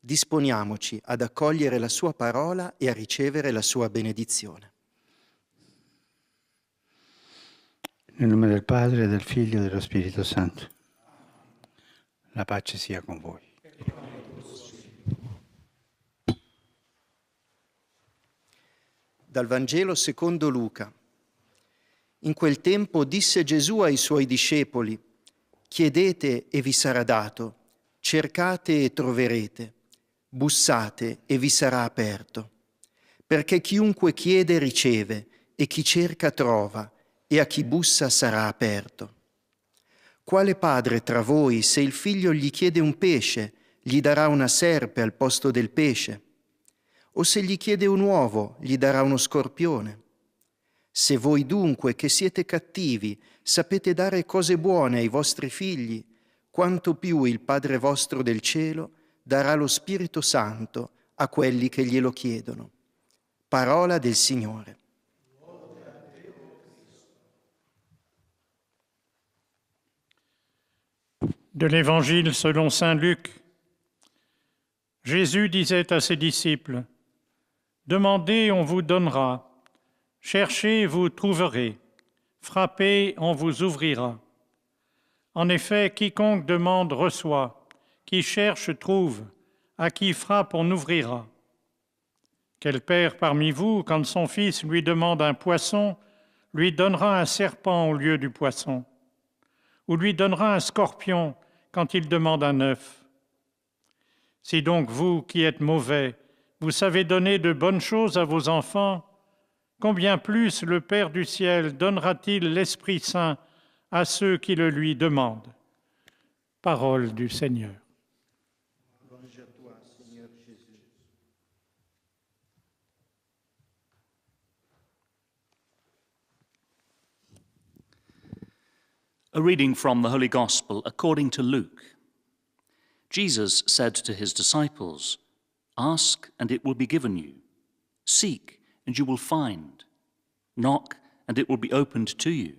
Disponiamoci ad accogliere la sua parola e a ricevere la sua benedizione. Nel nome del Padre, del Figlio e dello Spirito Santo. La pace sia con voi. Dal Vangelo secondo Luca. In quel tempo disse Gesù ai suoi discepoli: chiedete e vi sarà dato, cercate e troverete, bussate e vi sarà aperto. Perché chiunque chiede riceve, e chi cerca trova, e a chi bussa sarà aperto. Quale padre tra voi, se il figlio gli chiede un pesce, gli darà una serpe al posto del pesce? O se gli chiede un uovo, gli darà uno scorpione? Se voi dunque, che siete cattivi, sapete dare cose buone ai vostri figli, quanto più il Padre vostro del cielo darà lo Spirito Santo a quelli che glielo chiedono. Parola del Signore. De l'Évangile selon saint Luc. Jésus disait à ses disciples: demandez, on vous donnera. Cherchez, vous trouverez. Frappez, on vous ouvrira. En effet, quiconque demande reçoit. Qui cherche trouve. À qui frappe, on ouvrira. Quel père parmi vous, quand son fils lui demande un poisson, lui donnera un serpent au lieu du poisson? Ou lui donnera un scorpion quand il demande un œuf? Si donc vous, qui êtes mauvais, vous savez donner de bonnes choses à vos enfants, combien plus le Père du ciel donnera-t-il l'Esprit Saint à ceux qui le lui demandent? Parole du Seigneur. Louange à toi, Seigneur Jésus. A reading from the Holy Gospel according to Luke. Jesus said to his disciples, "Ask, and it will be given you. Seek, and you will find. Knock, and it will be opened to you.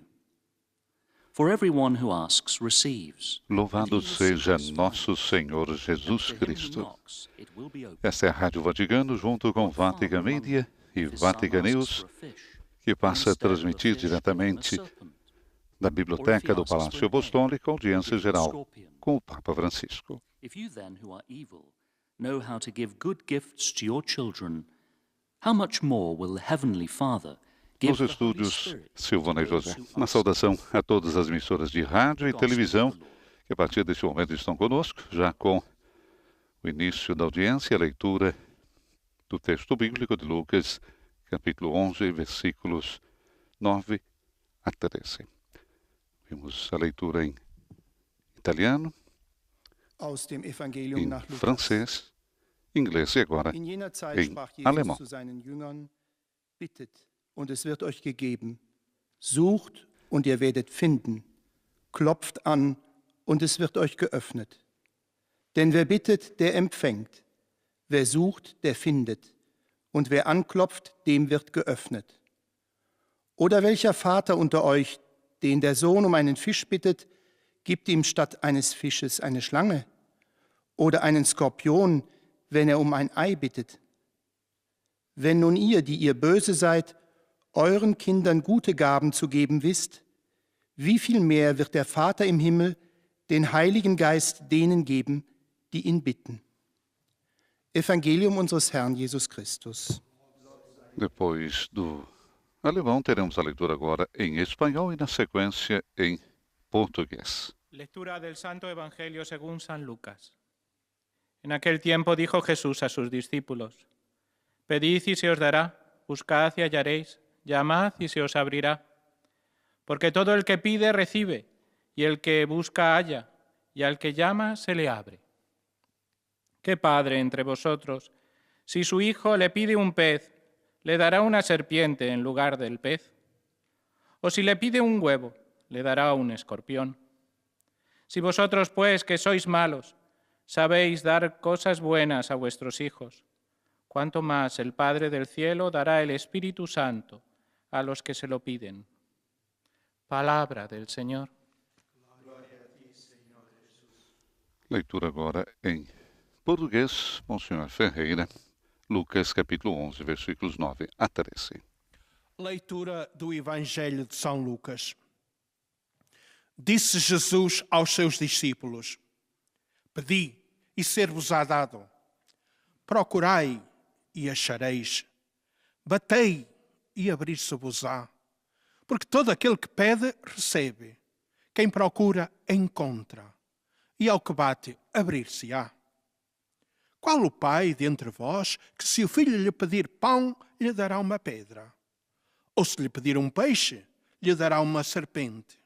For everyone who asks receives." Louvado seja nosso Senhor Jesus Cristo. Esta é a Rádio Vaticano, junto com Vatican Media e Vatican News, que passa a transmitir diretamente da Biblioteca do Palácio Apostólico, audiência geral com o Papa Francisco. If you then who are evil know how to give good gifts to your children, how much more will the Heavenly Father give Nos the Holy estúdios, Spirit Silvana e to those José. who Uma ask saudação him? a todas as emissoras de rádio e televisão que a partir deste momento estão conosco, já com o início da audiência, a leitura do texto bíblico de Lucas, capítulo 11, versículos 9 a 13. Vimos a leitura em italiano, Aus dem Evangelium em nach Lukas. francês, inglês e agora In jener Zeit em sprach Jesus alemão. zu seinen Jüngern: Bittet, und es wird euch gegeben. Sucht, und ihr werdet finden. Klopft an, und es wird euch geöffnet. Denn wer bittet, der empfängt. Wer sucht, der findet. Und wer anklopft, dem wird geöffnet. Oder welcher Vater unter euch, den der Sohn um einen Fisch bittet, gibt ihm statt eines Fisches eine Schlange? Oder einen Skorpion, wenn er um ein Ei bittet? Wenn nun ihr, die ihr böse seid, euren Kindern gute Gaben zu geben wisst, wie viel mehr wird der Vater im Himmel den Heiligen Geist denen geben, die ihn bitten. Evangelium unseres Herrn Jesus Christus. Depois do alemão, teremos a leitura agora em espanhol e, na sequência, em português. Lectura del Santo Evangelio según San Lucas. En aquel tiempo dijo Jesús a sus discípulos: Pedid y se os dará, buscad y hallaréis, llamad y se os abrirá. Porque todo el que pide recibe, y el que busca halla, y al que llama se le abre. ¿Qué padre entre vosotros, si su hijo le pide un pez, le dará una serpiente en lugar del pez? ¿O si le pide un huevo, le dará un escorpión? Si vosotros, pues, que sois malos, sabéis dar cosas buenas a vuestros hijos, cuánto más el Padre del cielo dará el Espíritu Santo a los que se lo piden. Palabra del Señor. Leitura agora em português, Monsenhor Ferreira, Lucas capítulo 11, versículos 9 a 13. Leitura do Evangelho de São Lucas. Disse Jesus aos seus discípulos: Pedi e ser-vos-á dado. Procurai e achareis. Batei e abrir-se-vos-á. Porque todo aquele que pede, recebe. Quem procura, encontra. E ao que bate, abrir-se-á. Qual o pai dentre vós que, se o filho lhe pedir pão, lhe dará uma pedra? Ou se lhe pedir um peixe, lhe dará uma serpente?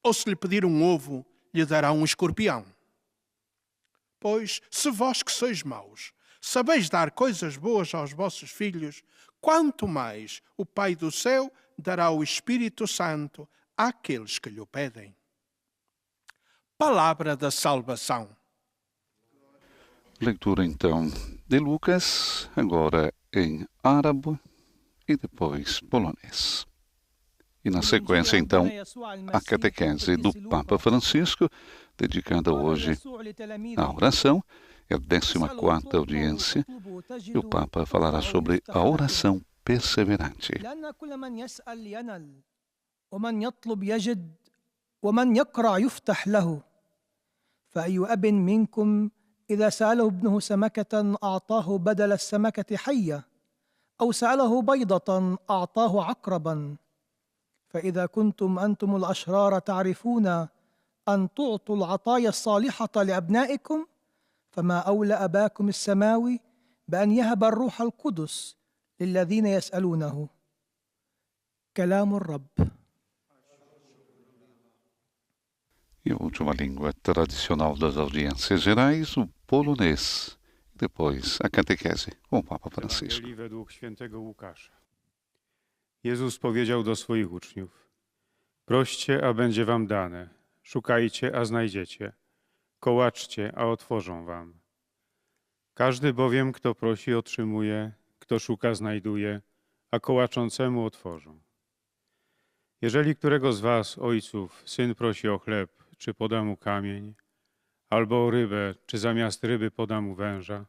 Ou se lhe pedir um ovo, lhe dará um escorpião? Pois, se vós que sois maus, sabeis dar coisas boas aos vossos filhos, quanto mais o Pai do céu dará o Espírito Santo àqueles que lhe o pedem. Palavra da salvação. Leitura então de Lucas, agora em árabe e depois polonês. E na sequência então a catequese do Papa Francisco, dedicada hoje à oração, é a 14ª audiência, e o Papa falará sobre a oração perseverante. ومن يطلب يجد ومن يقرع يفتح له فأي أب منكم إذا سأله ابنه سمكة أعطاه بدل السمكة حية أو سأله بيضة أعطاه عقربا فإذا كنتم أنتم الأشرار تعرفون أن تعطوا العطايا الصالحة لأبنائكم فما أولى أباكم السماوي بأن يهب الروح القدس للذين يسألونه. كلام الرب. E a última língua tradicional das audiências gerais, o polonês. Depois a catequese com o Papa Francisco. Ewangelii według świętego Łukasza. Jezus powiedział do swoich uczniów: Proście, a będzie wam dane. Szukajcie, a znajdziecie. Kołaczcie, a otworzą wam. Każdy bowiem, kto prosi, otrzymuje, kto szuka, znajduje, a kołaczącemu otworzą. Jeżeli którego z was, ojców, syn prosi o chleb, czy poda mu kamień, albo o rybę, czy zamiast ryby poda mu węża,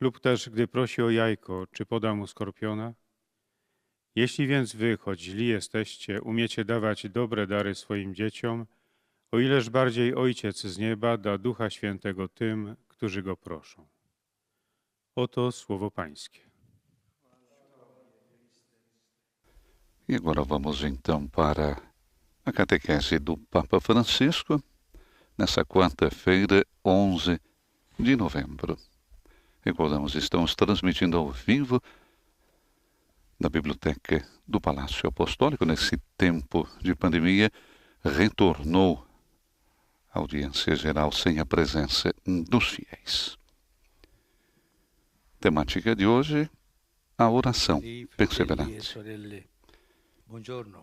lub też, gdy prosi o jajko, czy poda mu skorpiona? Jeśli więc wy, choć źli jesteście, umiecie dawać dobre dary swoim dzieciom, o ileż bardziej Ojciec z nieba da Ducha Świętego tym, którzy Go proszą. Oto słowo Pańskie. E agora vamos então para a catequese do Papa Francisco, nessa quarta-feira, 11 de novembro. Recordamos, estamos transmitindo ao vivo da Biblioteca do Palácio Apostólico. Nesse tempo de pandemia, retornou a audiência geral sem a presença dos fiéis. Temática de hoje, a oração perseverante.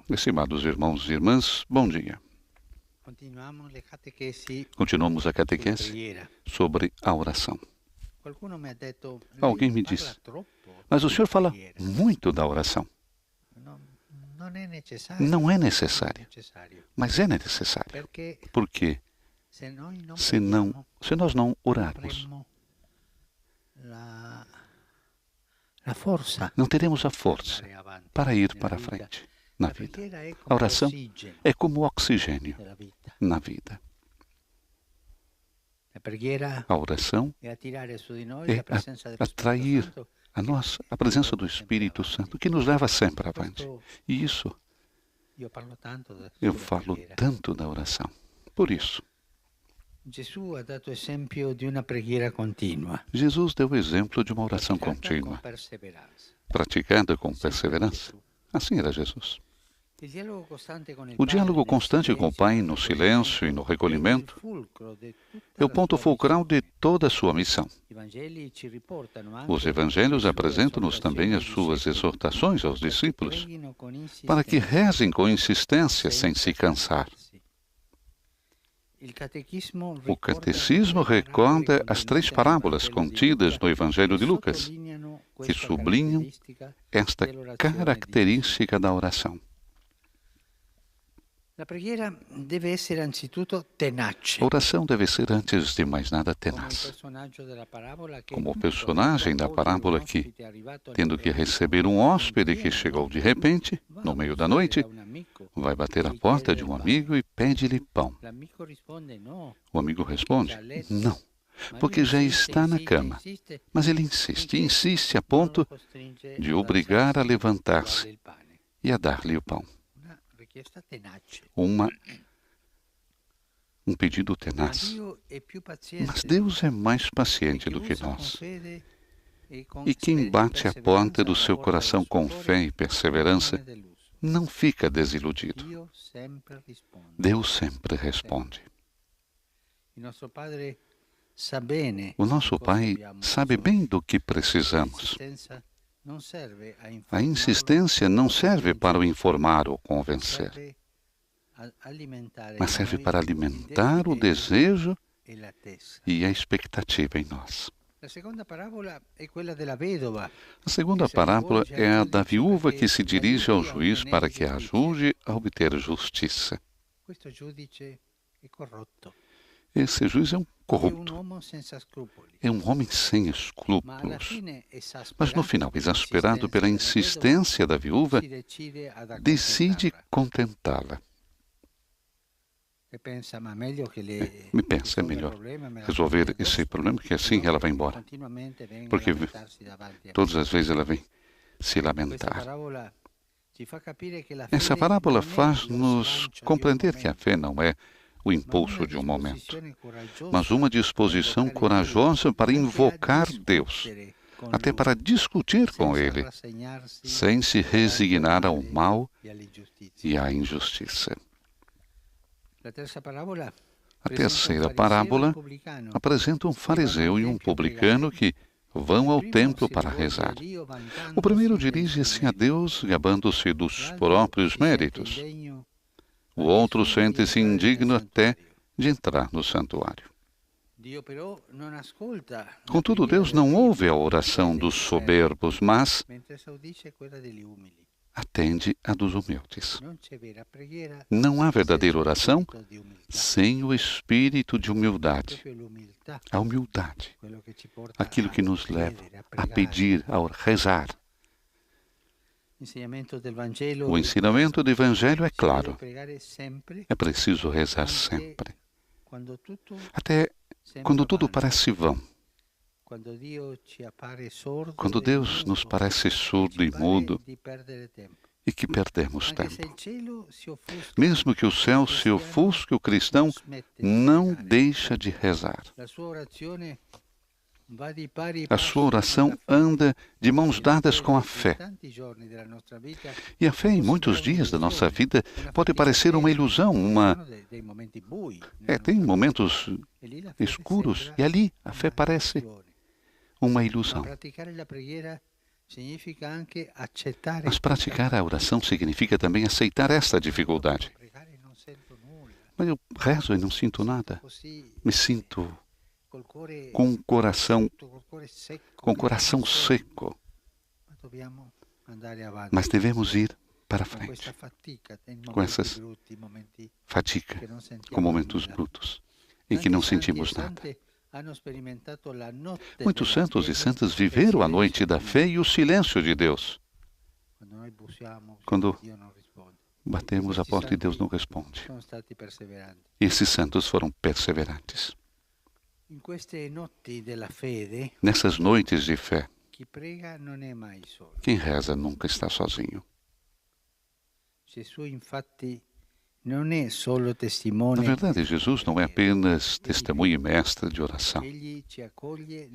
Estimados irmãos e irmãs, bom dia. Continuamos a catequese sobre a oração. Alguém me disse, mas o senhor fala muito da oração. Não é necessário, mas é necessário. Porque se nós não orarmos, não teremos a força para ir para frente na vida. A oração é como oxigênio na vida. A oração é atrair a nós a presença do Espírito Santo, que nos leva sempre avante. E isso, eu falo tanto da oração. Por isso, Jesus deu o exemplo de uma oração contínua, praticada com perseverança. Assim era Jesus. O diálogo constante com o Pai no silêncio e no recolhimento é o ponto fulcral de toda a sua missão. Os evangelhos apresentam-nos também as suas exortações aos discípulos para que rezem com insistência sem se cansar. O catecismo recorda as 3 parábolas contidas no Evangelho de Lucas, que sublinham esta característica da oração. A oração deve ser, antes de mais nada, tenaz. Como o personagem da parábola que, tendo que receber um hóspede que chegou de repente, no meio da noite, vai bater à porta de um amigo e pede-lhe pão. O amigo responde, não, porque já está na cama. Mas ele insiste a ponto de obrigar a levantar-se e a dar-lhe o pão. Um pedido tenaz. Mas Deus é mais paciente do que nós. E quem bate a porta do seu coração com fé e perseverança não fica desiludido. Deus sempre responde. O nosso Pai sabe bem do que precisamos. A insistência não serve para o informar ou convencer, mas serve para alimentar o desejo e a expectativa em nós. A segunda parábola é a da viúva que se dirige ao juiz para que a ajude a obter justiça. Esse juiz é um corrupto, é um homem sem escrúpulos. Mas no final, exasperado pela insistência da viúva, decide contentá-la. Me pensa, é melhor resolver esse problema, que assim ela vai embora. Porque todas as vezes ela vem se lamentar. Essa parábola faz-nos compreender que a fé não é o impulso de um momento, mas uma disposição corajosa para invocar Deus, até para discutir com Ele, sem se resignar ao mal e à injustiça. A terceira parábola apresenta um fariseu e um publicano que vão ao templo para rezar. O primeiro dirige-se a Deus, gabando-se dos próprios méritos. O outro sente-se indigno até de entrar no santuário. Contudo, Deus não ouve a oração dos soberbos, mas atende a dos humildes. Não há verdadeira oração sem o espírito de humildade. A humildade, aquilo que nos leva a pedir, a rezar. O ensinamento do Evangelho é claro. É preciso rezar sempre. Até quando tudo parece vão. Quando Deus nos parece surdo e mudo e que perdemos tempo. Mesmo que o céu se ofusque, o cristão não deixa de rezar. A sua oração anda de mãos dadas com a fé. E a fé, em muitos dias da nossa vida, pode parecer uma ilusão, tem momentos escuros, e ali a fé parece uma ilusão. Mas praticar a oração significa também aceitar esta dificuldade. Mas eu rezo e não sinto nada. Me sinto com o coração seco. Mas devemos ir para frente com essas fadiga, com momentos brutos em que não sentimos nada. Muitos santos e santas viveram a noite da fé e o silêncio de Deus. Quando batemos a porta e Deus não responde. Esses santos foram perseverantes. Nessas noites de fé, quem reza nunca está sozinho. Na verdade, Jesus não é apenas testemunha e mestre de oração.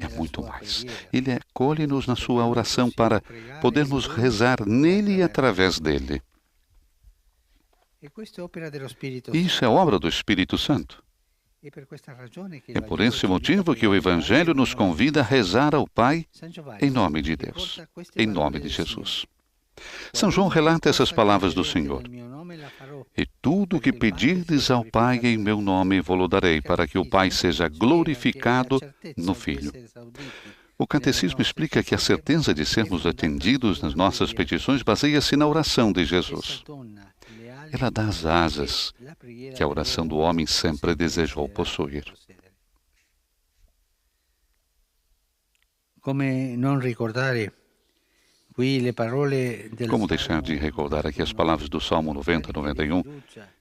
É muito mais. Ele acolhe-nos na sua oração para podermos rezar nele e através dele. Isso é obra do Espírito Santo. É por esse motivo que o Evangelho nos convida a rezar ao Pai em nome de Deus, em nome de Jesus. São João relata essas palavras do Senhor. E tudo o que pedirdes ao Pai em meu nome vou-lo darei, para que o Pai seja glorificado no Filho. O Catecismo explica que a certeza de sermos atendidos nas nossas petições baseia-se na oração de Jesus. ela dá as asas que a oração do homem sempre desejou possuir. Como deixar de recordar aqui as palavras do Salmo 90, 91,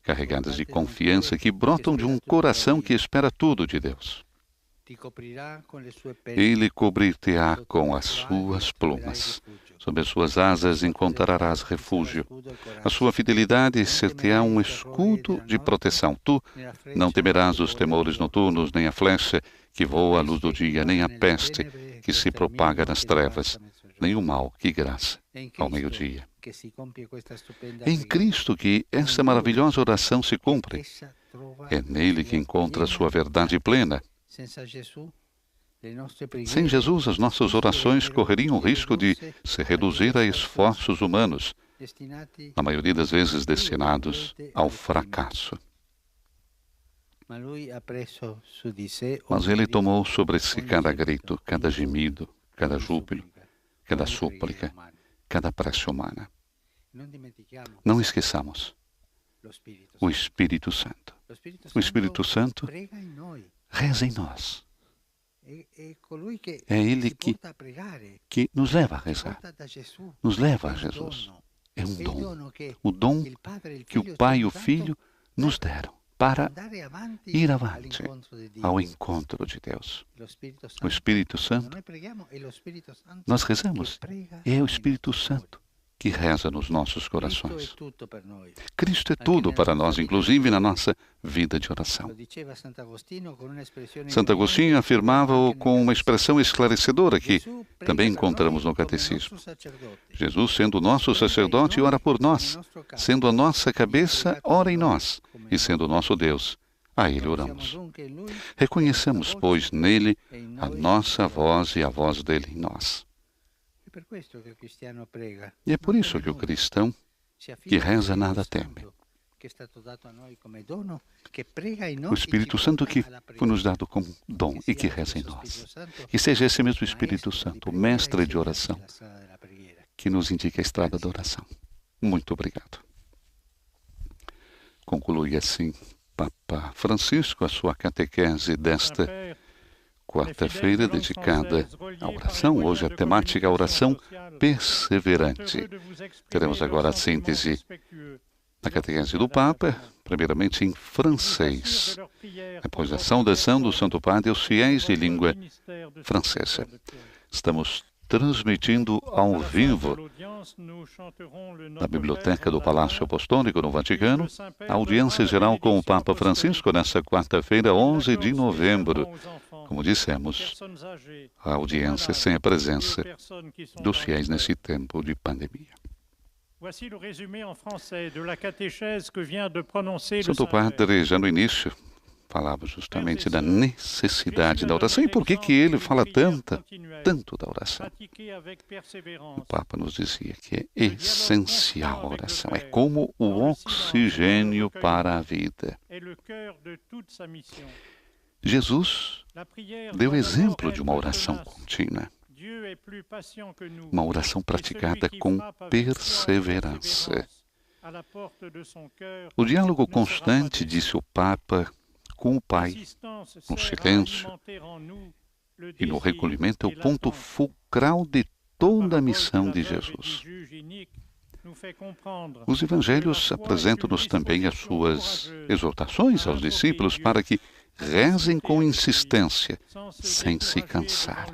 carregadas de confiança que brotam de um coração que espera tudo de Deus. Ele cobrir-te-á com as suas plumas. Sob as suas asas encontrarás refúgio. A sua fidelidade ser-te-á um escudo de proteção. Tu não temerás os temores noturnos, nem a flecha que voa à luz do dia, nem a peste que se propaga nas trevas, nem o mal que graça ao meio-dia. É em Cristo que esta maravilhosa oração se cumpre. É nele que encontra a sua verdade plena. Sem Jesus, as nossas orações correriam o risco de se reduzir a esforços humanos, na maioria das vezes destinados ao fracasso. Mas ele tomou sobre si cada grito, cada gemido, cada júbilo, cada súplica, cada prece humana. Não esqueçamos o Espírito Santo. O Espírito Santo reza em nós. É Ele que nos leva a rezar, nos leva a Jesus. É um dom, o dom que o Pai e o Filho nos deram para ir avante ao encontro de Deus. O Espírito Santo, nós rezamos, e é o Espírito Santo que reza nos nossos corações. Cristo é tudo para nós, inclusive na nossa vida de oração. Santo Agostinho afirmava-o com uma expressão esclarecedora que também encontramos no Catecismo. Jesus, sendo o nosso sacerdote, ora por nós. Sendo a nossa cabeça, ora em nós. E sendo o nosso Deus, a Ele oramos. Reconheçamos, pois, nele a nossa voz e a voz dele em nós. E é por isso que o cristão que reza nada teme. O Espírito Santo que foi nos dado como dom e que reza em nós. Que seja esse mesmo Espírito Santo, o mestre de oração, que nos indique a estrada da oração. Muito obrigado. Conclui assim Papa Francisco a sua catequese desta quarta-feira dedicada à oração. Hoje a temática oração perseverante. Teremos agora a síntese da catequese do Papa, primeiramente em francês. Depois a saudação do Santo Padre aos fiéis de língua francesa. Estamos transmitindo ao vivo da Biblioteca do Palácio Apostólico no Vaticano a audiência geral com o Papa Francisco nesta quarta-feira, 11 de novembro. Como dissemos, a audiência sem a presença dos fiéis nesse tempo de pandemia. Santo Padre, já no início, falava justamente da necessidade da oração. E por que ele fala tanto da oração? O Papa nos dizia que é essencial a oração. É como o oxigênio para a vida. Jesus deu exemplo de uma oração contínua. Uma oração praticada com perseverança. O diálogo constante, disse o Papa, com o Pai, no silêncio e no recolhimento, é o ponto fulcral de toda a missão de Jesus. Os evangelhos apresentam-nos também as suas exortações aos discípulos para que rezem com insistência, sem se cansar.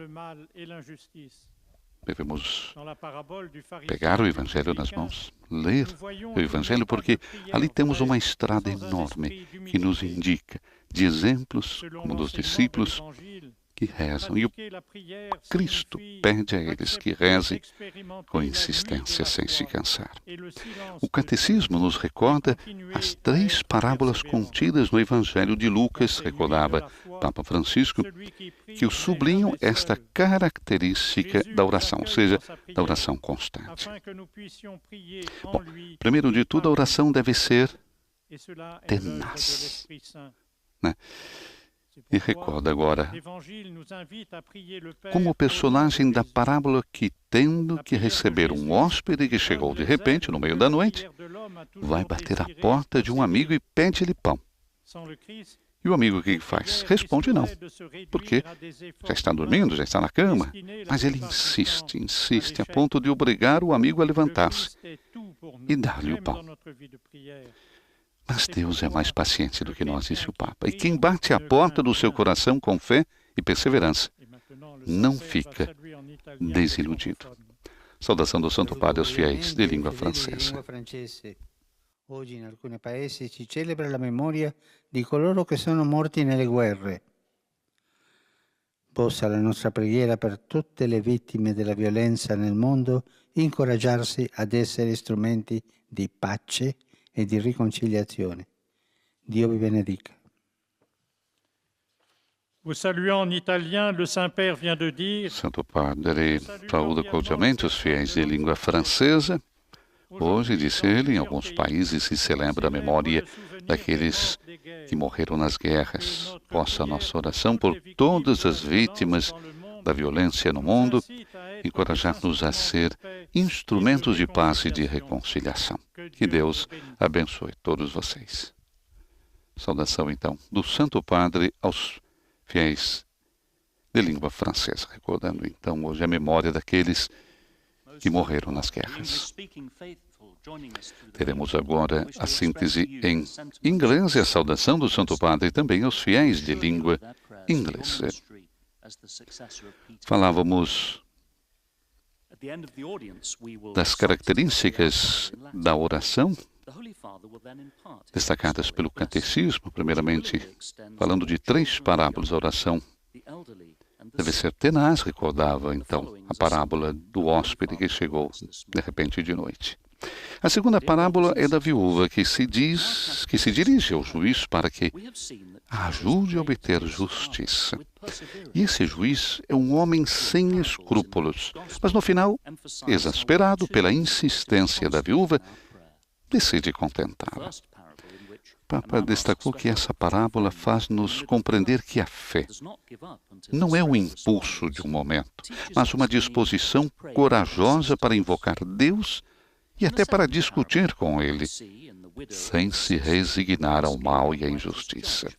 Devemos pegar o Evangelho nas mãos, ler o Evangelho, porque ali temos uma estrada enorme que nos indica de exemplos, como dos discípulos, que rezam. E o Cristo pede a eles que rezem com insistência, sem se cansar. O Catecismo nos recorda as 3 parábolas contidas no Evangelho de Lucas, recordava Papa Francisco, que sublinham esta característica da oração, ou seja, da oração constante. Bom, primeiro de tudo, a oração deve ser tenaz, né? E recorda agora como o personagem da parábola que, tendo que receber um hóspede que chegou de repente no meio da noite, vai bater à porta de um amigo e pede-lhe pão. E o amigo o que faz? Responde não, porque já está dormindo, já está na cama. Mas ele insiste, a ponto de obrigar o amigo a levantar-se e dar-lhe o pão. Mas Deus é mais paciente do que nós, disse o Papa. E quem bate à porta do seu coração com fé e perseverança não fica desiludido. Saudação do Santo Padre aos fiéis de língua francesa. Oggi in alcuni paesi si celebra la memoria di coloro che sono morti nelle guerre. Possa la nostra preghiera per tutte le vittime della violenza nel mondo incoraggiarsi ad essere strumenti di pace e di riconciliazione. Dio vi benedica. Vous saluant en italien, le Saint-Père vient de dire... Santo Padre saúda cordialmente os fiéis de língua francesa. Hoje, disse ele, em alguns países se celebra a memória daqueles que morreram nas guerras. Possa a nossa oração por todas as vítimas da violência no mundo encorajar-nos a ser instrumentos de paz e de reconciliação. Que Deus abençoe todos vocês. Saudação, então, do Santo Padre aos fiéis de língua francesa. Recordando, então, hoje a memória daqueles que morreram nas guerras. Teremos agora a síntese em inglês e a saudação do Santo Padre também aos fiéis de língua inglesa. Falávamos das características da oração destacadas pelo catecismo, primeiramente falando de 3 parábolas. A oração deve ser tenaz, recordava então a parábola do hóspede que chegou de repente de noite. A segunda parábola é da viúva que se dirige ao juiz para que a ajude a obter justiça. E esse juiz é um homem sem escrúpulos, mas no final, exasperado pela insistência da viúva, decide contentá-la. O Papa destacou que essa parábola faz-nos compreender que a fé não é o impulso de um momento, mas uma disposição corajosa para invocar Deus e até para discutir com Ele, sem se resignar ao mal e à injustiça.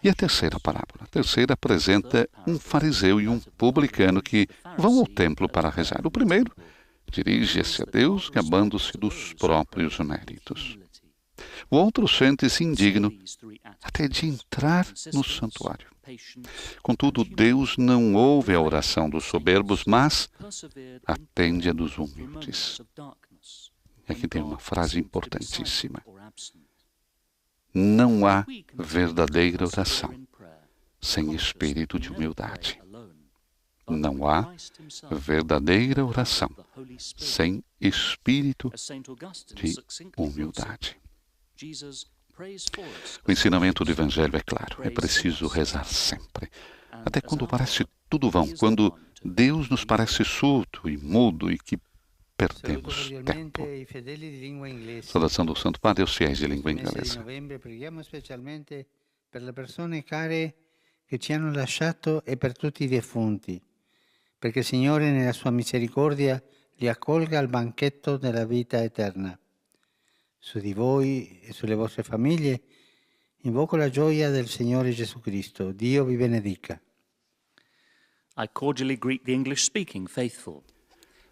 E a terceira parábola? A terceira apresenta um fariseu e um publicano que vão ao templo para rezar. O primeiro dirige-se a Deus, gabando-se dos próprios méritos. O outro sente-se indigno até de entrar no santuário. Contudo, Deus não ouve a oração dos soberbos, mas atende a dos humildes. E aqui tem uma frase importantíssima. Não há verdadeira oração sem espírito de humildade. Não há verdadeira oração sem espírito de humildade. O ensinamento do Evangelho é claro, é preciso rezar sempre. Até quando parece tudo vão, quando Deus nos parece surdo e mudo e que perdemos tempo. Saudação do Santo Padre aos fiéis de língua inglesa. Preghiamo specialmente per le persone care che ci hanno lasciato e per tutti i defunti, perché il Signore nella sua misericordia li accolga al banchetto della vita eterna. Su di voi e sulle vostre famiglie invoco la gioia del Signore Gesù Cristo. Dio vi benedica. I cordially greet the English-speaking faithful.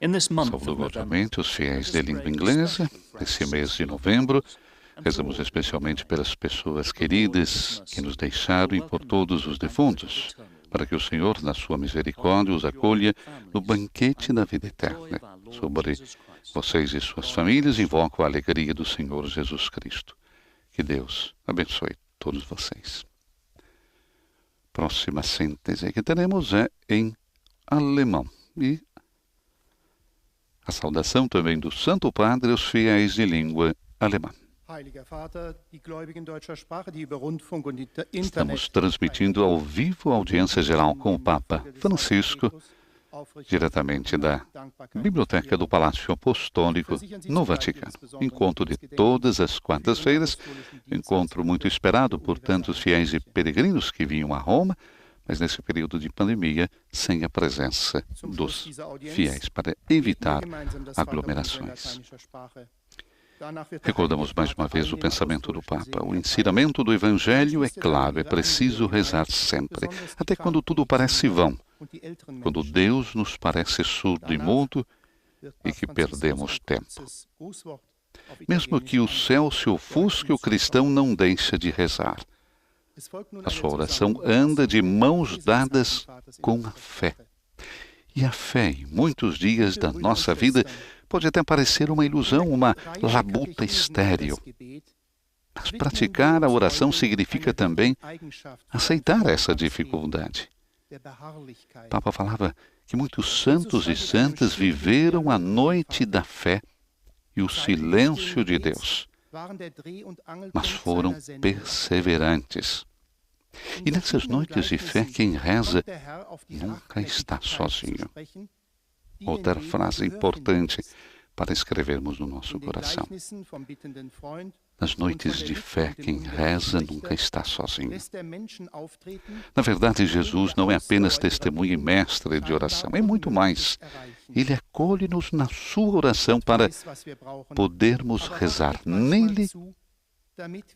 In this month of Saúdo November, cordialmente os fiéis de língua inglesa. Nesse mês de novembro, rezamos especialmente pelas pessoas queridas que nos deixaram e por todos os defuntos, para que o Senhor, na sua misericórdia, os acolha no banquete da vida eterna. Sobre vocês e suas famílias, invoco a alegria do Senhor Jesus Cristo. Que Deus abençoe todos vocês. Próxima síntese que teremos é em alemão. E a saudação também do Santo Padre aos fiéis de língua alemã. Estamos transmitindo ao vivo a audiência geral com o Papa Francisco, diretamente da Biblioteca do Palácio Apostólico no Vaticano. Encontro de todas as quartas-feiras, encontro muito esperado por tantos fiéis e peregrinos que vinham a Roma mas nesse período de pandemia, sem a presença dos fiéis, para evitar aglomerações. Recordamos mais uma vez o pensamento do Papa. O ensinamento do Evangelho é claro, é preciso rezar sempre, até quando tudo parece vão, quando Deus nos parece surdo e mudo e que perdemos tempo. Mesmo que o céu se ofusque, o cristão não deixa de rezar. A sua oração anda de mãos dadas com a fé. E a fé, em muitos dias da nossa vida, pode até parecer uma ilusão, uma labuta estéril. Mas praticar a oração significa também aceitar essa dificuldade. O Papa falava que muitos santos e santas viveram a noite da fé e o silêncio de Deus, mas foram perseverantes. E nessas noites de fé, quem reza nunca está sozinho. Outra frase importante para escrevermos no nosso coração. Nas noites de fé, quem reza nunca está sozinho. Na verdade, Jesus não é apenas testemunha e mestre de oração, é muito mais. Ele acolhe-nos na sua oração para podermos rezar nele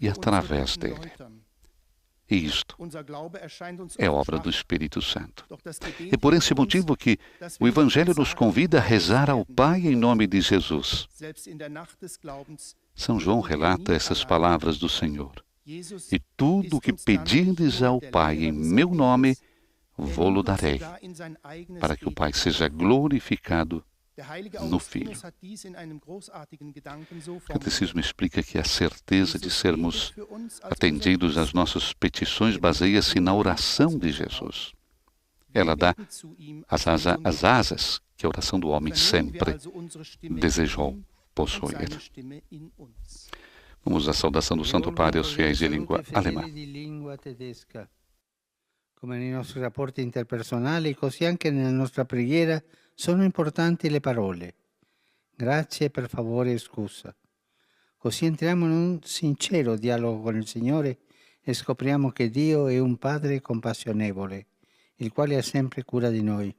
e através dele. E isto é obra do Espírito Santo. É por esse motivo que o Evangelho nos convida a rezar ao Pai em nome de Jesus. São João relata essas palavras do Senhor. E tudo o que pedirdes ao Pai em meu nome, vou-lo darei, para que o Pai seja glorificado no Filho. O Catecismo explica que a certeza de sermos atendidos às nossas petições baseia-se na oração de Jesus. Ela dá as asas que a oração do homem sempre desejou possuir. Vamos à saudação do Santo Padre aos fiéis de língua alemã. Come nei nostri rapporti interpersonali, così anche nella nostra preghiera sono importanti le parole. Grazie, per favore e scusa. Così entriamo in un sincero dialogo con il Signore e scopriamo che Dio è un Padre compassionevole, il quale ha sempre cura di noi.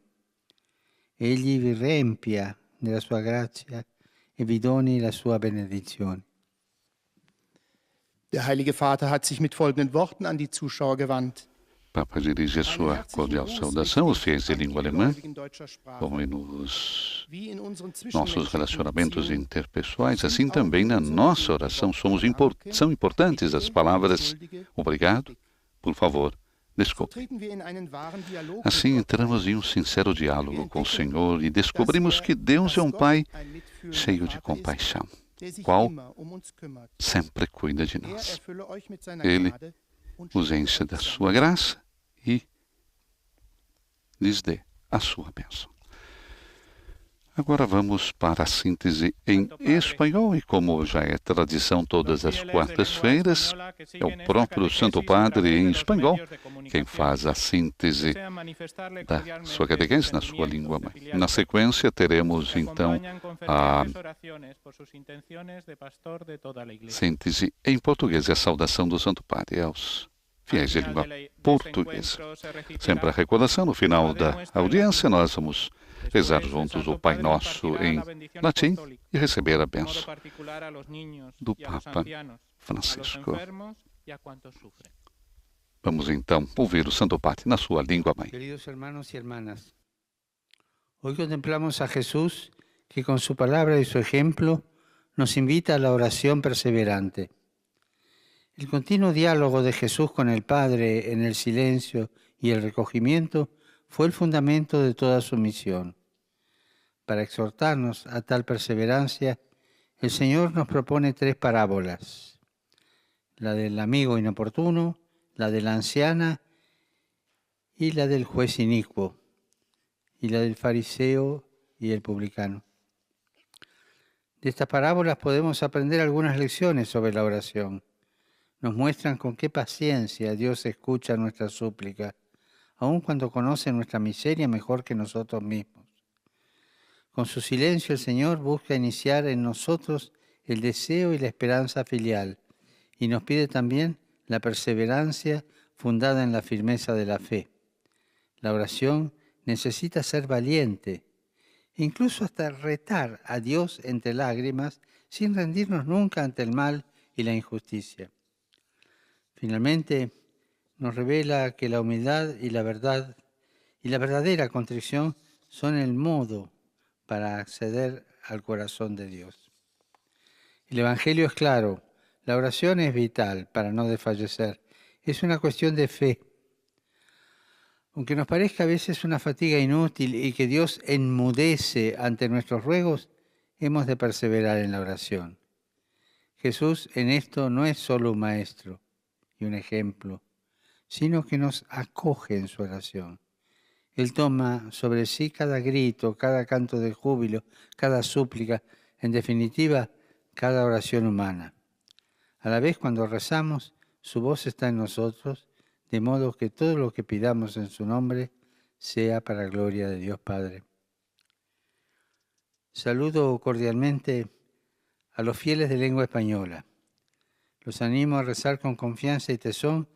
Egli vi riempia della sua grazia e vi doni la sua benedizione. Der Heilige Vater hat sich mit folgenden Worten an die Zuschauer gewandt. Papa dirige a sua cordial saudação aos fiéis de língua alemã, como nos nossos relacionamentos interpessoais, assim também na nossa oração são importantes as palavras obrigado, por favor, desculpe. Assim entramos em um sincero diálogo com o Senhor e descobrimos que Deus é um Pai cheio de compaixão, qual sempre cuida de nós. Ele os enche da sua graça e lhes dê a sua bênção. Agora vamos para a síntese em espanhol e, como já é tradição todas as quartas-feiras, é o próprio Santo Padre em espanhol quem faz a síntese da sua catequese na sua língua mãe. Na sequência teremos então a síntese em português e a saudação do Santo Padre aos fiéis de língua portuguesa. Sempre a recordação, no final da audiência, nós vamos rezar juntos o Pai Nosso em latim e receber a bênção do Papa Francisco. Vamos então ouvir o Santo Padre na sua língua mãe. Queridos hermanos y hermanas, hoy contemplamos a Jesús que con su palabra y su ejemplo nos invita a la oración perseverante. El continuo diálogo de Jesús con el Padre en el silencio y el recogimiento fue el fundamento de toda su misión. Para exhortarnos a tal perseverancia, el Señor nos propone 3 parábolas: la del amigo inoportuno, la de la anciana y la del juez inicuo, y la del fariseo y el publicano. De estas parábolas podemos aprender algunas lecciones sobre la oración. Nos muestran con qué paciencia Dios escucha nuestra súplica, aun cuando conoce nuestra miseria mejor que nosotros mismos. Con su silencio el Señor busca iniciar en nosotros el deseo y la esperanza filial, y nos pide también la perseverancia fundada en la firmeza de la fe. La oración necesita ser valiente, incluso hasta retar a Dios entre lágrimas, sin rendirnos nunca ante el mal y la injusticia. Finalmente, nos revela que la humildad y la verdad y la verdadera contrición son el modo para acceder al corazón de Dios. El Evangelio es claro, la oración es vital para no desfallecer, es una cuestión de fe. Aunque nos parezca a veces una fatiga inútil y que Dios enmudece ante nuestros ruegos, hemos de perseverar en la oración. Jesús en esto no es solo un maestro y un ejemplo, sino que nos acoge en su oración. Él toma sobre sí cada grito, cada canto de júbilo, cada súplica, en definitiva, cada oración humana. A la vez, cuando rezamos, su voz está en nosotros, de modo que todo lo que pidamos en su nombre sea para gloria de Dios Padre. Saludo cordialmente a los fieles de lengua española. Los animo a rezar con confianza y tesón,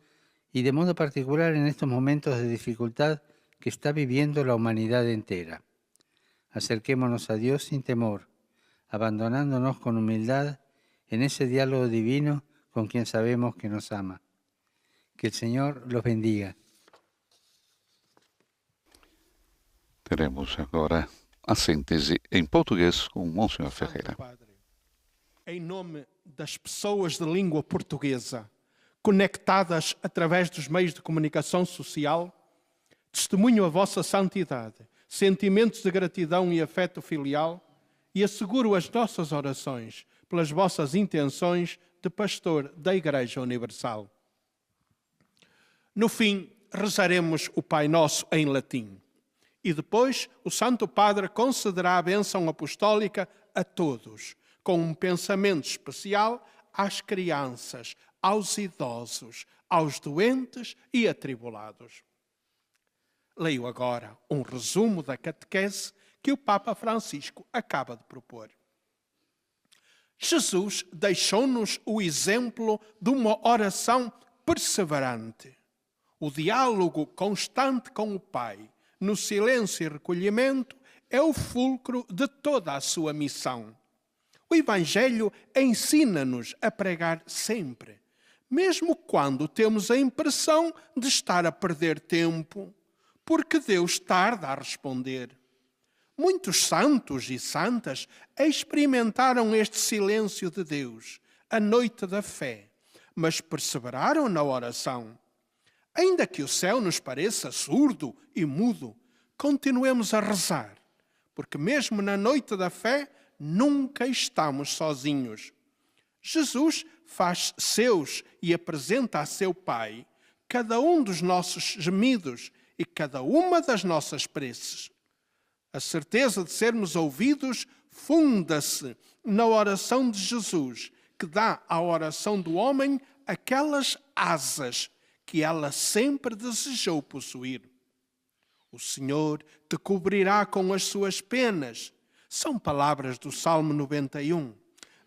y de modo particular en estos momentos de dificultad que está viviendo la humanidad entera. Acerquémonos a Dios sin temor, abandonándonos con humildad en ese diálogo divino con quien sabemos que nos ama. Que el Señor los bendiga. Teremos agora a síntese em português com o Monsenhor Ferreira. Em nome das pessoas de língua portuguesa, conectadas através dos meios de comunicação social, testemunho a vossa santidade, sentimentos de gratidão e afeto filial e asseguro as nossas orações pelas vossas intenções de pastor da Igreja Universal. No fim, rezaremos o Pai Nosso em latim e depois o Santo Padre concederá a bênção apostólica a todos, com um pensamento especial às crianças, aos idosos, aos doentes e atribulados. Leio agora um resumo da catequese que o Papa Francisco acaba de propor. Jesus deixou-nos o exemplo de uma oração perseverante. O diálogo constante com o Pai, no silêncio e recolhimento, é o fulcro de toda a sua missão. O Evangelho ensina-nos a pregar sempre, mesmo quando temos a impressão de estar a perder tempo, porque Deus tarda a responder. Muitos santos e santas experimentaram este silêncio de Deus, a noite da fé, mas perseveraram na oração. Ainda que o céu nos pareça surdo e mudo, continuemos a rezar, porque mesmo na noite da fé, nunca estamos sozinhos. Jesus faz seus e apresenta a seu Pai cada um dos nossos gemidos e cada uma das nossas preces. A certeza de sermos ouvidos funda-se na oração de Jesus, que dá à oração do homem aquelas asas que ela sempre desejou possuir. O Senhor te cobrirá com as suas penas. São palavras do Salmo 91.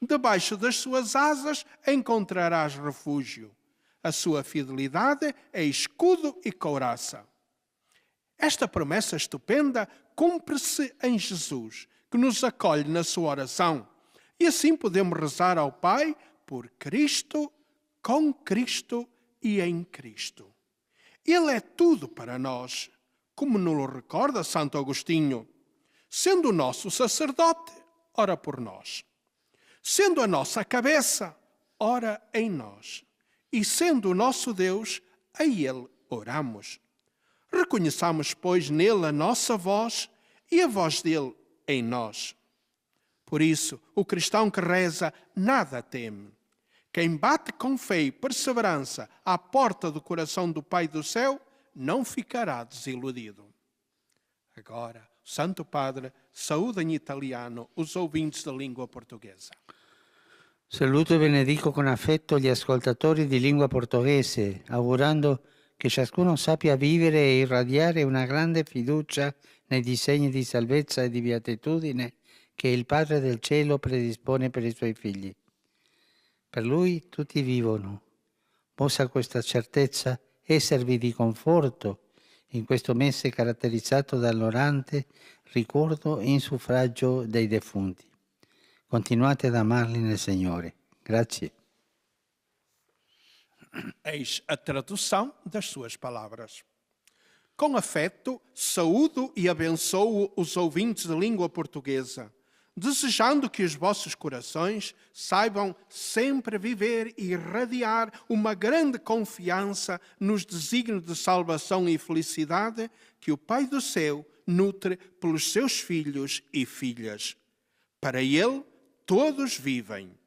Debaixo das suas asas encontrarás refúgio. A sua fidelidade é escudo e couraça. Esta promessa estupenda cumpre-se em Jesus, que nos acolhe na sua oração. E assim podemos rezar ao Pai por Cristo, com Cristo e em Cristo. Ele é tudo para nós, como nos recorda Santo Agostinho. Sendo o nosso sacerdote, ora por nós. Sendo a nossa cabeça, ora em nós. E sendo o nosso Deus, a Ele oramos. Reconheçamos, pois, nele a nossa voz e a voz dele em nós. Por isso, o cristão que reza nada teme. Quem bate com fé e perseverança à porta do coração do Pai do céu não ficará desiludido. Agora, o Santo Padre saúda em italiano os ouvintes da língua portuguesa. Saluto e benedico con affetto gli ascoltatori di lingua portoghese, augurando che ciascuno sappia vivere e irradiare una grande fiducia nei disegni di salvezza e di beatitudine che il Padre del Cielo predispone per i suoi figli. Per Lui tutti vivono. Possa questa certezza esservi di conforto in questo mese caratterizzato dall'orante ricordo in suffragio dei defunti. Continuate ad amarli nel Signore. Grazie. Eis a tradução das suas palavras. Com afeto, saúdo e abençoo os ouvintes de língua portuguesa, desejando que os vossos corações saibam sempre viver e irradiar uma grande confiança nos desígnios de salvação e felicidade que o Pai do Céu nutre pelos seus filhos e filhas. Para Ele, todos vivem.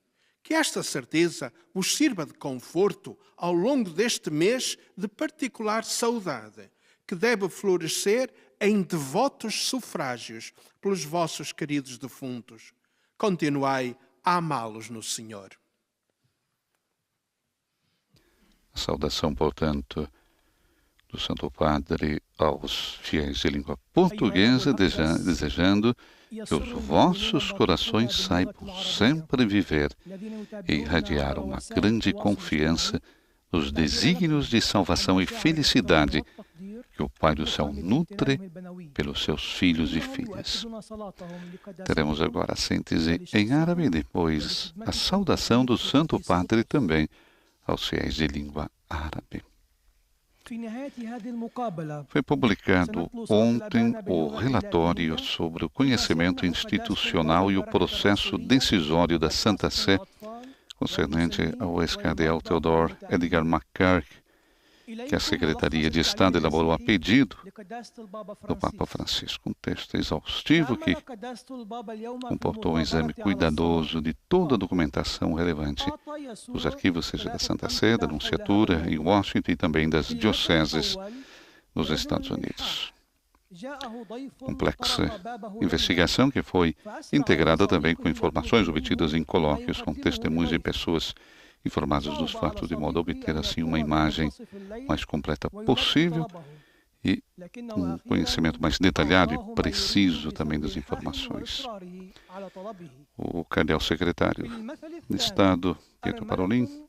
Que esta certeza vos sirva de conforto ao longo deste mês de particular saudade, que deve florescer em devotos sufrágios pelos vossos queridos defuntos. Continuai a amá-los no Senhor. A saudação, portanto, do Santo Padre aos fiéis de língua portuguesa, desejando que os vossos corações saibam sempre viver e irradiar uma grande confiança nos desígnios de salvação e felicidade que o Pai do Céu nutre pelos seus filhos e filhas. Teremos agora a síntese em árabe e depois a saudação do Santo Padre também aos fiéis de língua árabe. Foi publicado ontem o relatório sobre o conhecimento institucional e o processo decisório da Santa Sé concernente ao ex-cardeal Theodore Edgar McCarrick, que a Secretaria de Estado elaborou a pedido do Papa Francisco. Um texto exaustivo que comportou um exame cuidadoso de toda a documentação relevante dos arquivos, seja da Santa Sé, da Nunciatura em Washington e também das dioceses nos Estados Unidos. Complexa investigação que foi integrada também com informações obtidas em colóquios com testemunhos de pessoas informadas dos fatos, de modo a obter assim uma imagem mais completa possível e um conhecimento mais detalhado e preciso também das informações. O cardeal secretário de Estado, Pietro Parolin,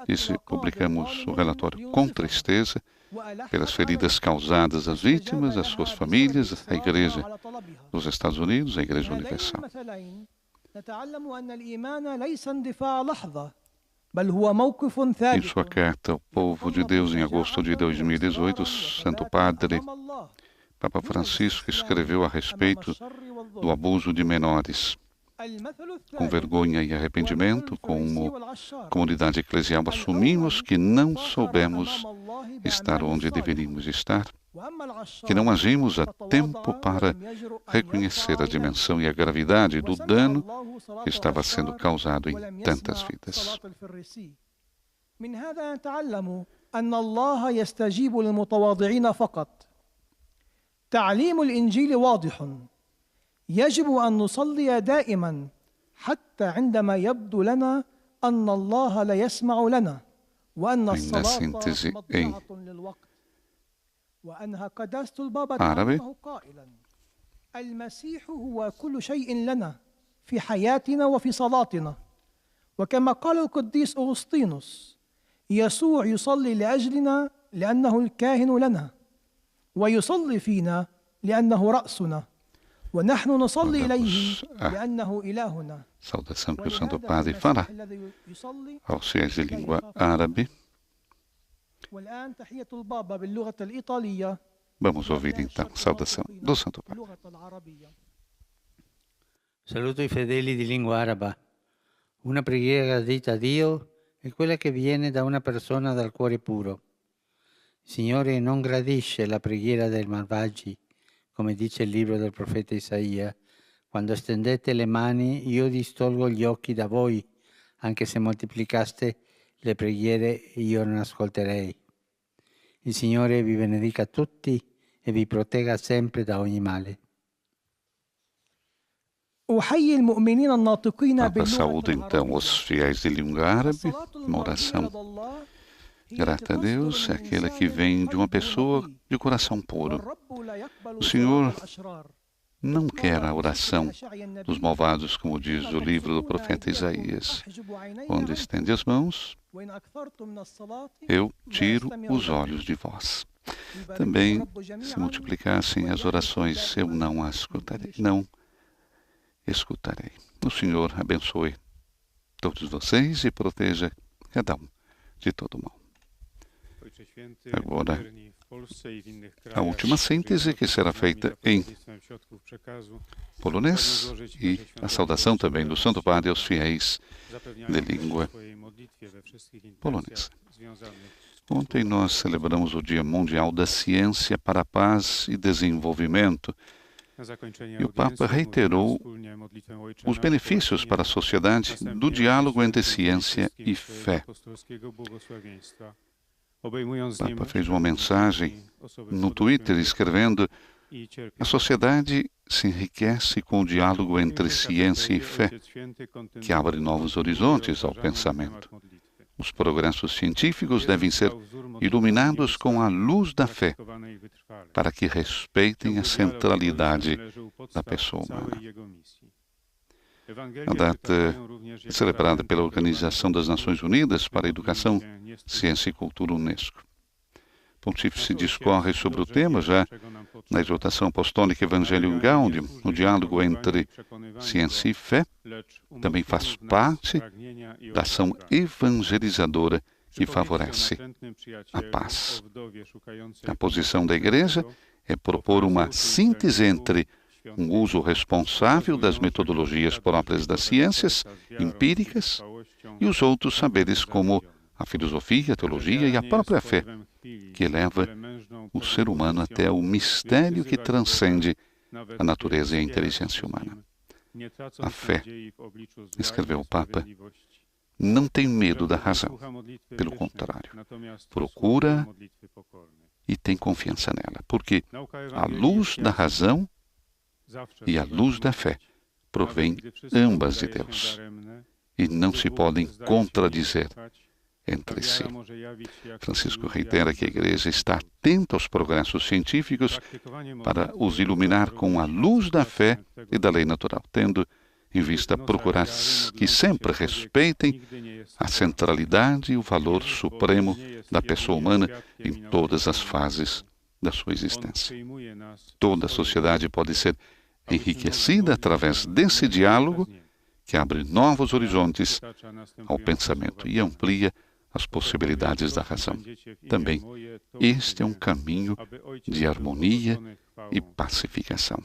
disse: publicamos o relatório com tristeza pelas feridas causadas às vítimas, às suas famílias, à Igreja dos Estados Unidos, à Igreja Universal. Em sua carta ao povo de Deus em agosto de 2018, o Santo Padre Papa Francisco escreveu a respeito do abuso de menores. Com vergonha e arrependimento, como comunidade eclesial, assumimos que não soubemos estar onde deveríamos estar, que não agimos a tempo para reconhecer a dimensão e a gravidade do dano que estava sendo causado em tantas vidas. يجب أن نصلي دائما حتى عندما يبدو لنا أن الله لا يسمع لنا وأن الصلاة مضيعة للوقت وأنها قداسة البابا تعرفه قائلا المسيح هو كل شيء لنا في حياتنا وفي صلاتنا وكما قال القديس أغسطينوس يسوع يصلي لأجلنا لأنه الكاهن لنا ويصلي فينا لأنه رأسنا ونحن نصلي إليه لأنه إلهنا. Saudação que o Santo Padre fará aos fiéis de língua árabe. Vamos ouvir então a saudação do Santo Padre. Saluto i fedeli di lingua araba. Una preghiera gradita a Dio è quella che viene da una persona dal cuore puro. Il Signore non gradisce la preghiera dei malvagi, come dice il libro del profeta Isaia: quando stendete le mani io distolgo gli occhi da voi, anche se moltiplicaste le preghiere io non ascolterei. Il Signore vi benedica tutti e vi protegga sempre da ogni male. Papa saúda então os fiéis de língua árabe. Uma oração grata a Deus é aquela que vem de uma pessoa de coração puro. O Senhor não quer a oração dos malvados, como diz o livro do profeta Isaías. Quando estende as mãos, eu tiro os olhos de vós. também se multiplicassem as orações, eu não escutarei. O Senhor abençoe todos vocês e proteja cada um de todo mal. Agora, a última síntese que será feita em polonês e a saudação também do Santo Padre aos fiéis de língua polonesa. Ontem nós celebramos o Dia Mundial da Ciência para a Paz e Desenvolvimento e o Papa reiterou os benefícios para a sociedade do diálogo entre ciência e fé. O Papa fez uma mensagem no Twitter escrevendo: a sociedade se enriquece com o diálogo entre ciência e fé, que abre novos horizontes ao pensamento. Os progressos científicos devem ser iluminados com a luz da fé, para que respeitem a centralidade da pessoa humana. A data é celebrada pela Organização das Nações Unidas para a Educação, Ciência e Cultura, UNESCO. O Pontífice discorre sobre o tema já na exortação apostólica Evangelho Gaudium. O diálogo entre ciência e fé também faz parte da ação evangelizadora que favorece a paz. A posição da Igreja é propor uma síntese entre um uso responsável das metodologias próprias das ciências empíricas e os outros saberes como a filosofia, a teologia e a própria fé, que leva o ser humano até o mistério que transcende a natureza e a inteligência humana. A fé, escreveu o Papa, não tem medo da razão. Pelo contrário, procura e tem confiança nela, porque a luz da razão e a luz da fé provém ambas de Deus e não se podem contradizer entre si. Francisco reitera que a Igreja está atenta aos progressos científicos para os iluminar com a luz da fé e da lei natural, tendo em vista procurar que sempre respeitem a centralidade e o valor supremo da pessoa humana em todas as fases da sua existência. Toda a sociedade pode ser enriquecida através desse diálogo que abre novos horizontes ao pensamento e amplia as possibilidades da razão. Também, este é um caminho de harmonia e pacificação.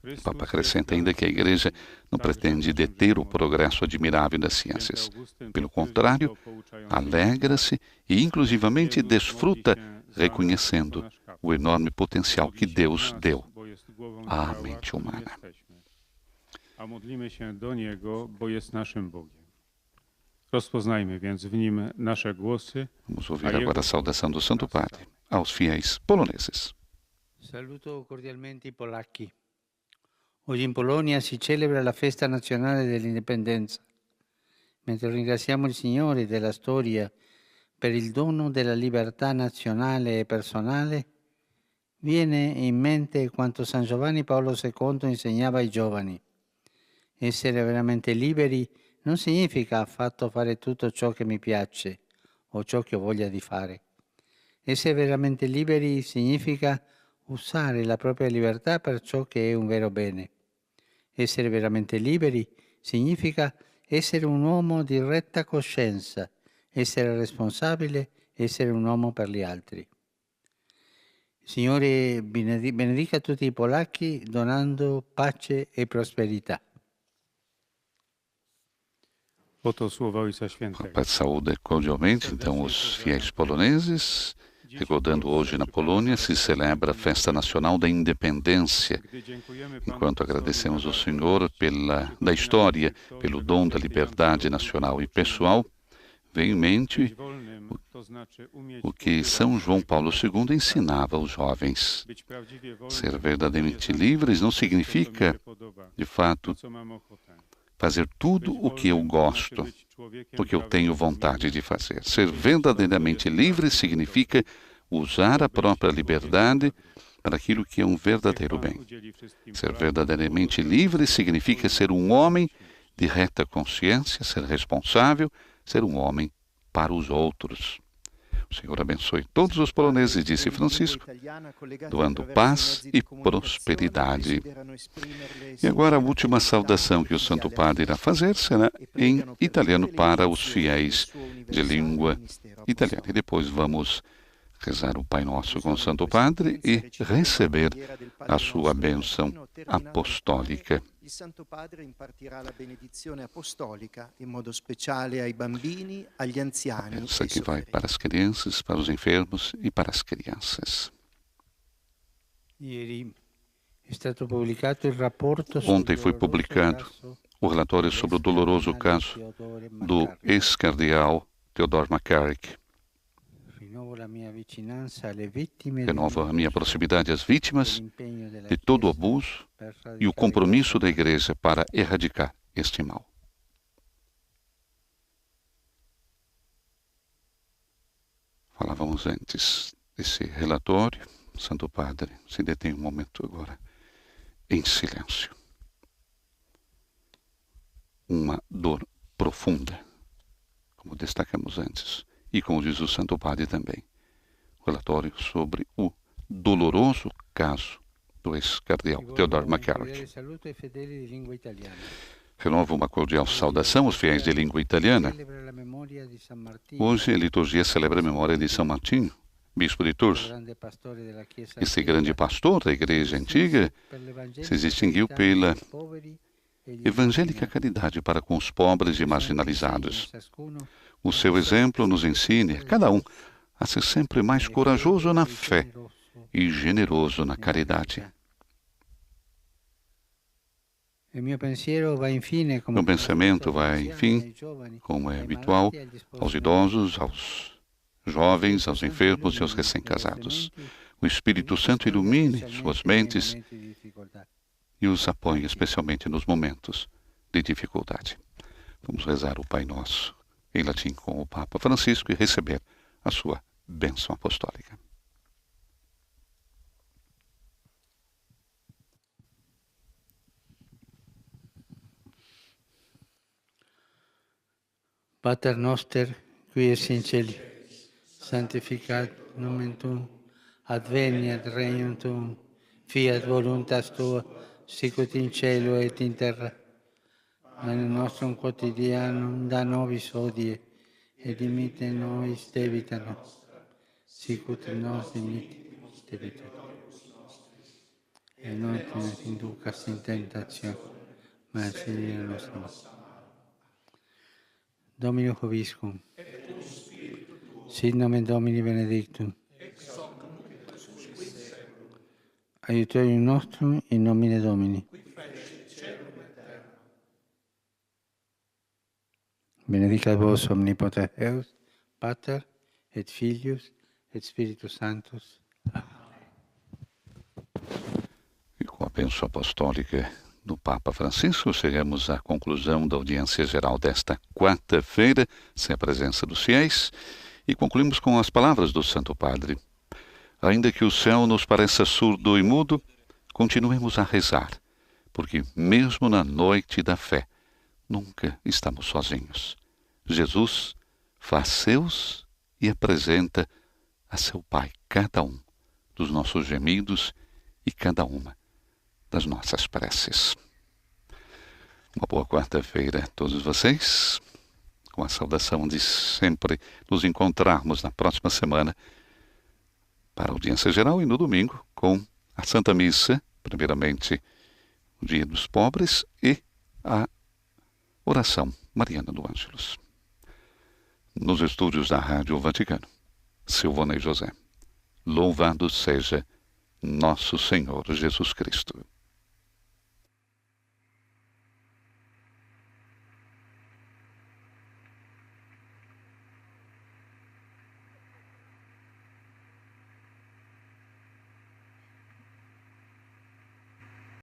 O Papa acrescenta ainda que a Igreja não pretende deter o progresso admirável das ciências. Pelo contrário, alegra-se e inclusivamente desfruta reconhecendo o enorme potencial que Deus deu à mente humana. A modlimy się do Niego, bo jest naszym Bogiem. Rozpoznajmy więc w Nim nasze głosy. Vamos ouvir agora a saudação do Santo Padre aos fiéis poloneses. Saluto cordialmente i polacchi. Oggi in Polonia si celebra la festa nazionale dell'indipendenza. Mentre ringraziamo il Signore della storia per il dono della libertà nazionale e personale, viene in mente quanto San Giovanni Paolo II insegnava ai giovani. Essere veramente liberi non significa affatto fare tutto ciò che mi piace o ciò che ho voglia di fare. Essere veramente liberi significa usare la propria libertà per ciò che è un vero bene. Essere veramente liberi significa essere un uomo di retta coscienza, essere responsabile, essere un uomo per gli altri. Il Signore benedica tutti i polacchi donando pace e prosperità. Papa saúda cordialmente, então, os fiéis poloneses. Recordando, hoje na Polônia se celebra a Festa Nacional da Independência. Enquanto agradecemos ao Senhor da história, pelo dom da liberdade nacional e pessoal, vem em mente o que São João Paulo II ensinava aos jovens. Ser verdadeiramente livres não significa, de fato, fazer tudo o que eu gosto, o que eu tenho vontade de fazer. Ser verdadeiramente livre significa usar a própria liberdade para aquilo que é um verdadeiro bem. Ser verdadeiramente livre significa ser um homem de reta consciência, ser responsável, ser um homem para os outros. O Senhor abençoe todos os poloneses, disse Francisco, doando paz e prosperidade. E agora a última saudação que o Santo Padre irá fazer será em italiano para os fiéis de língua italiana. E depois vamos rezar o Pai Nosso com o Santo Padre e receber a sua bênção apostólica. Il Santo Padre impartirà la benedizione apostolica, in modo speciale ai bambini, agli anziani. Essa que vai para as crianças, para os enfermos e para as crianças. Ontem foi publicado o relatório sobre o doloroso caso do ex-cardeal Theodore McCarrick. Renovo a minha proximidade às vítimas de todo o abuso e o compromisso da Igreja para erradicar este mal. Falávamos antes desse relatório. Santo Padre, se detém um momento agora em silêncio. Uma dor profunda, como destacamos antes, e como diz o Santo Padre também, o relatório sobre o doloroso caso do ex-cardeal Theodore McCarrick. Renovo uma cordial saudação aos fiéis de língua italiana. Hoje a liturgia celebra a memória de São Martinho, bispo de Tours. Esse grande pastor da Igreja Antiga se distinguiu pela evangélica caridade para com os pobres e marginalizados. O seu exemplo nos ensina, cada um, a ser sempre mais corajoso na fé e generoso na caridade. Meu pensamento vai, enfim, como é habitual, aos idosos, aos jovens, aos enfermos e aos recém-casados. O Espírito Santo ilumine suas mentes e os apoie, especialmente nos momentos de dificuldade. Vamos rezar o Pai Nosso em latim com o Papa Francisco e receber a sua bênção apostólica. Pater noster, qui es in celi, sanctificat nomen tuum, adveniat regnum tuum, fiat voluntas tua, sicut in cielo et in terra. Panem nostrum quotidianum da nobis hodie, et dimitte nobis debita nostra, sicut nos dimitte debita nostra. Et non te inducas in tentationem, ma excedia nos male. Domino Hoviscum, sit nomen Domini benedictum, aiutorium nostrum in nomine Domini. Benedicat vos omnipotens Deus, Pater et Filius et Spiritus Sanctus. E com a bênção apostólica do Papa Francisco, chegamos à conclusão da audiência geral desta quarta-feira, sem a presença dos fiéis, e concluímos com as palavras do Santo Padre. Ainda que o céu nos pareça surdo e mudo, continuemos a rezar, porque mesmo na noite da fé, nunca estamos sozinhos. Jesus faz seus e apresenta a seu Pai cada um dos nossos gemidos e cada uma das nossas preces. Uma boa quarta-feira a todos vocês, com a saudação de sempre nos encontrarmos na próxima semana para a audiência geral e no domingo com a Santa Missa, primeiramente o Dia dos Pobres e a oração mariana do Ângelus. Nos estúdios da Rádio Vaticano, Silvana e José. Louvado seja nosso Senhor Jesus Cristo.